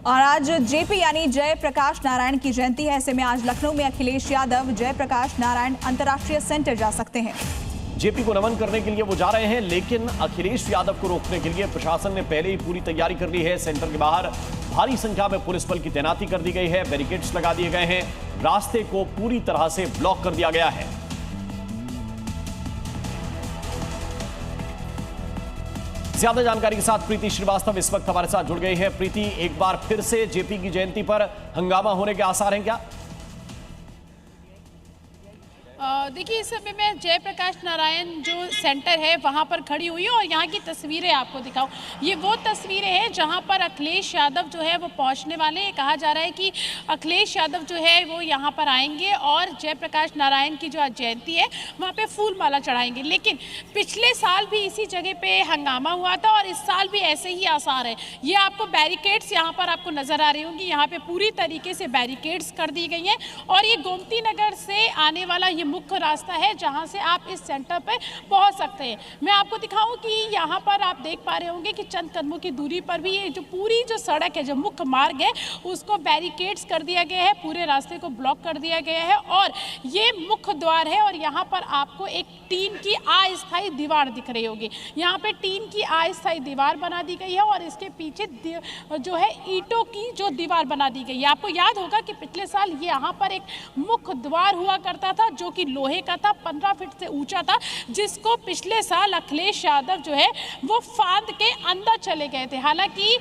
और आज जेपी यानी जयप्रकाश नारायण की जयंती है। ऐसे में आज लखनऊ में अखिलेश यादव जयप्रकाश नारायण अंतर्राष्ट्रीय सेंटर जा सकते हैं। जेपी को नमन करने के लिए वो जा रहे हैं, लेकिन अखिलेश यादव को रोकने के लिए प्रशासन ने पहले ही पूरी तैयारी कर ली है। सेंटर के बाहर भारी संख्या में पुलिस बल की तैनाती कर दी गई है, बैरिकेड्स लगा दिए गए हैं, रास्ते को पूरी तरह से ब्लॉक कर दिया गया है। ज्यादा जानकारी के साथ प्रीति श्रीवास्तव इस वक्त हमारे साथ जुड़ गई है। प्रीति, एक बार फिर से जेपी की जयंती पर हंगामा होने के आसार हैं क्या? देखिए, इस समय मैं जयप्रकाश नारायण जो सेंटर है वहाँ पर खड़ी हुई हूँ और यहाँ की तस्वीरें आपको दिखाऊं। ये वो तस्वीरें हैं जहाँ पर अखिलेश यादव जो है वो पहुँचने वाले हैं। कहा जा रहा है कि अखिलेश यादव जो है वो यहाँ पर आएंगे और जयप्रकाश नारायण की जो आज जयंती है वहाँ पे फूल माला चढ़ाएंगे। लेकिन पिछले साल भी इसी जगह पे हंगामा हुआ था और इस साल भी ऐसे ही आसार है। ये आपको बैरिकेड्स यहाँ पर आपको नज़र आ रही होंगी, यहाँ पे पूरी तरीके से बैरिकेड्स कर दी गई हैं और ये गोमती नगर से आने वाला ये मुख्य रास्ता है जहां से आप इस सेंटर पर पहुंच सकते हैं। मैं आपको दिखाऊं कि यहां पर आप देख पा रहे होंगे कि चंद कदमों की दूरी पर भी ये जो पूरी जो सड़क है, जो मुख्य मार्ग है, उसको बैरिकेड्स कर दिया गया है, पूरे रास्ते को ब्लॉक कर दिया गया है और ये मुख्य द्वार है। और यहाँ पर आपको एक टीन की अस्थायी दीवार दिख रही होगी। यहाँ पे टीन की अस्थायी दीवार बना दी गई है और इसके पीछे जो है ईंटों की जो दीवार बना दी गई है। आपको याद होगा कि पिछले साल यहाँ पर एक मुख्य द्वार हुआ करता था जो कि लोहे का था, 15 फीट से ऊंचा था, जिसको पिछले साल अखिलेश यादव जो है वो फांद के अंदर चले गए थे। हालांकि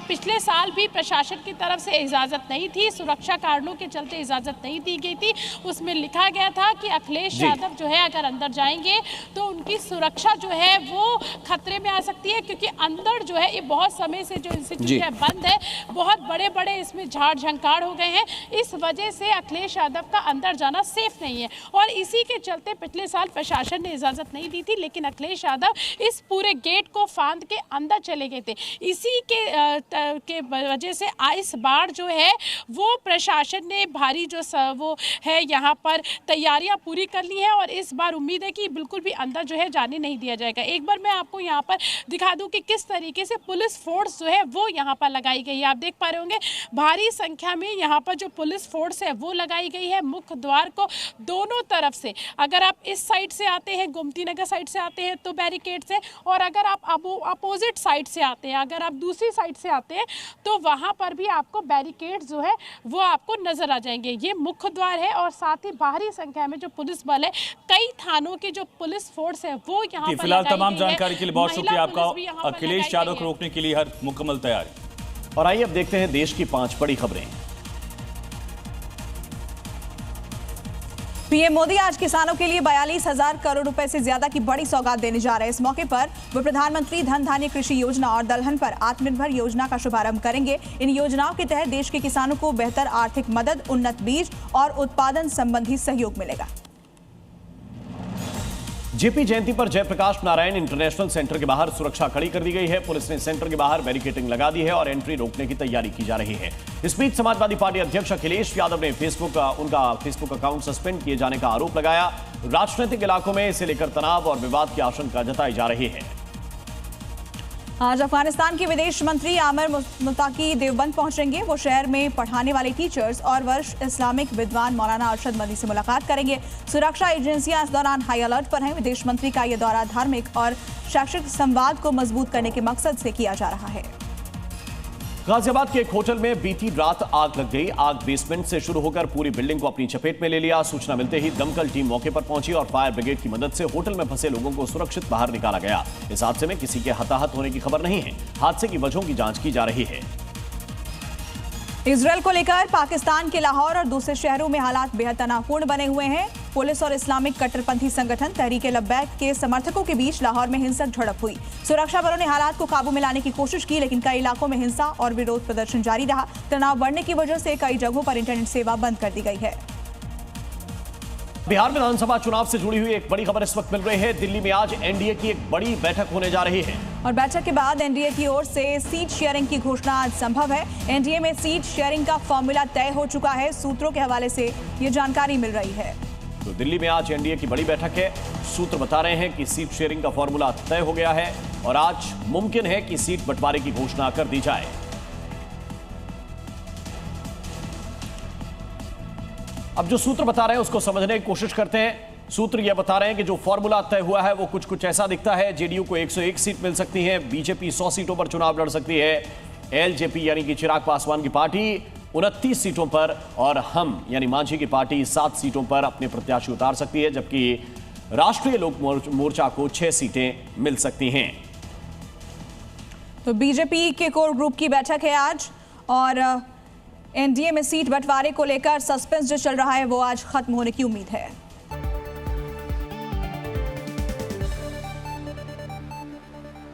पिछले साल भी प्रशासन की तरफ से इजाज़त नहीं थी, सुरक्षा कारणों के चलते इजाज़त नहीं दी गई थी। उसमें लिखा गया था कि अखिलेश यादव जो है अगर अंदर जाएंगे तो उनकी सुरक्षा जो है वो खतरे में आ सकती है, क्योंकि अंदर जो है ये बहुत समय से जो इंस्टीट्यूट है बंद है, बहुत बड़े बड़े इसमें झाड़ झंकार हो गए हैं। इस वजह से अखिलेश यादव का अंदर जाना सेफ नहीं है और इसी के चलते पिछले साल प्रशासन ने इजाजत नहीं दी थी, लेकिन अखिलेश यादव इस पूरे गेट को फांद के अंदर चले गए थे। इसी के वजह से इस बार जो है वो प्रशासन ने भारी जो वो है यहाँ पर तैयारियां पूरी कर ली है और इस बार उम्मीद है कि बिल्कुल भी अंदर जो है जाने नहीं दिया जाएगा। एक बार मैं आपको यहाँ पर दिखा दूं कि किस तरीके से पुलिस फोर्स जो है वो यहाँ पर लगाई गई है। आप देख पा रहे होंगे भारी संख्या में यहाँ पर जो पुलिस फोर्स है वो लगाई गई है। मुख्य द्वार को दोनों तरफ से, अगर आप इस साइड से आते हैं, गोमती नगर साइड से आते हैं तो बैरिकेड्स है, और अगर आप अपोजिट साइड से आते हैं, अगर आप दूसरी साइड से आते हैं तो वहां पर भी आपको बैरिकेड्स जो है वो आपको नजर आ जाएंगे। ये मुख्य द्वार है और साथ ही बाहरी संख्या में जो पुलिस बल है, कई थानों की जो पुलिस फोर्स है वो यहाँ पर फिलहाल तमाम जानकारी के लिए बहुत शुक्रिया आपका। अखिलेश यादव को रोकने के लिए हर मुकम्मल तैयारी। और आइए अब देखते हैं देश की 5 बड़ी खबरें। पीएम मोदी आज किसानों के लिए 42,000 करोड़ रुपए से ज्यादा की बड़ी सौगात देने जा रहे हैं। इस मौके पर वो प्रधानमंत्री धन धान्य कृषि योजना और दलहन पर आत्मनिर्भर योजना का शुभारंभ करेंगे। इन योजनाओं के तहत देश के किसानों को बेहतर आर्थिक मदद, उन्नत बीज और उत्पादन संबंधी सहयोग मिलेगा। जेपी जयंती पर जयप्रकाश नारायण इंटरनेशनल सेंटर के बाहर सुरक्षा कड़ी कर दी गई है। पुलिस ने सेंटर के बाहर बैरिकेडिंग लगा दी है और एंट्री रोकने की तैयारी की जा रही है। इस बीच समाजवादी पार्टी अध्यक्ष अखिलेश यादव ने उनका फेसबुक अकाउंट सस्पेंड किए जाने का आरोप लगाया। राजनीतिक इलाकों में इसे लेकर तनाव और विवाद की आशंका जताई जा रही है। आज अफगानिस्तान के विदेश मंत्री आमिर मुताकी देवबंद पहुंचेंगे। वो शहर में पढ़ाने वाले टीचर्स और वरिष्ठ इस्लामिक विद्वान मौलाना अरशद मदी से मुलाकात करेंगे। सुरक्षा एजेंसियां इस दौरान हाई अलर्ट पर हैं। विदेश मंत्री का यह दौरा धार्मिक और शैक्षिक संवाद को मजबूत करने के मकसद से किया जा रहा है। गाजियाबाद के एक होटल में बीती रात आग लग गई। आग बेसमेंट से शुरू होकर पूरी बिल्डिंग को अपनी चपेट में ले लिया। सूचना मिलते ही दमकल टीम मौके पर पहुंची और फायर ब्रिगेड की मदद से होटल में फंसे लोगों को सुरक्षित बाहर निकाला गया। इस हादसे में किसी के हताहत होने की खबर नहीं है। हादसे की वजहों की जांच की जा रही है। इजरायल को लेकर पाकिस्तान के लाहौर और दूसरे शहरों में हालात बेहद तनावपूर्ण बने हुए हैं। पुलिस और इस्लामिक कट्टरपंथी संगठन तहरीक-ए-लब्बैक के समर्थकों के बीच लाहौर में हिंसक झड़प हुई। सुरक्षा बलों ने हालात को काबू में लाने की कोशिश की, लेकिन कई इलाकों में हिंसा और विरोध प्रदर्शन जारी रहा। तनाव बढ़ने की वजह से कई जगहों पर इंटरनेट सेवा बंद कर दी गई है। बिहार विधानसभा चुनाव से जुड़ी हुई एक बड़ी खबर इस वक्त मिल रही है। दिल्ली में आज एनडीए की एक बड़ी बैठक होने जा रही है और बैठक के बाद एनडीए की ओर से सीट शेयरिंग की घोषणा आज संभव है। एनडीए में सीट शेयरिंग का फॉर्मूला तय हो चुका है। सूत्रों के हवाले से ये जानकारी मिल रही है। तो दिल्ली में आज एनडीए की बड़ी बैठक है। सूत्र बता रहे हैं कि सीट शेयरिंग का फॉर्मूला तय हो गया है और आज मुमकिन है कि सीट बंटवारे की घोषणा कर दी जाए। अब जो सूत्र बता रहे हैं उसको समझने की कोशिश करते हैं। सूत्र यह बता रहे हैं कि जो फॉर्मूला तय हुआ है वो कुछ ऐसा दिखता है। जेडीयू को 101 सीट मिल सकती है, बीजेपी 100 सीटों पर चुनाव लड़ सकती है, एलजेपी यानी कि चिराग पासवान की पार्टी 29 सीटों पर और हम यानी मांझी की पार्टी 7 सीटों पर अपने प्रत्याशी उतार सकती है, जबकि राष्ट्रीय लोक मोर्चा को 6 सीटें मिल सकती हैं। तो बीजेपी के कोर ग्रुप की बैठक है आज और एनडीए में सीट बंटवारे को लेकर सस्पेंस जो चल रहा है वो आज खत्म होने की उम्मीद है।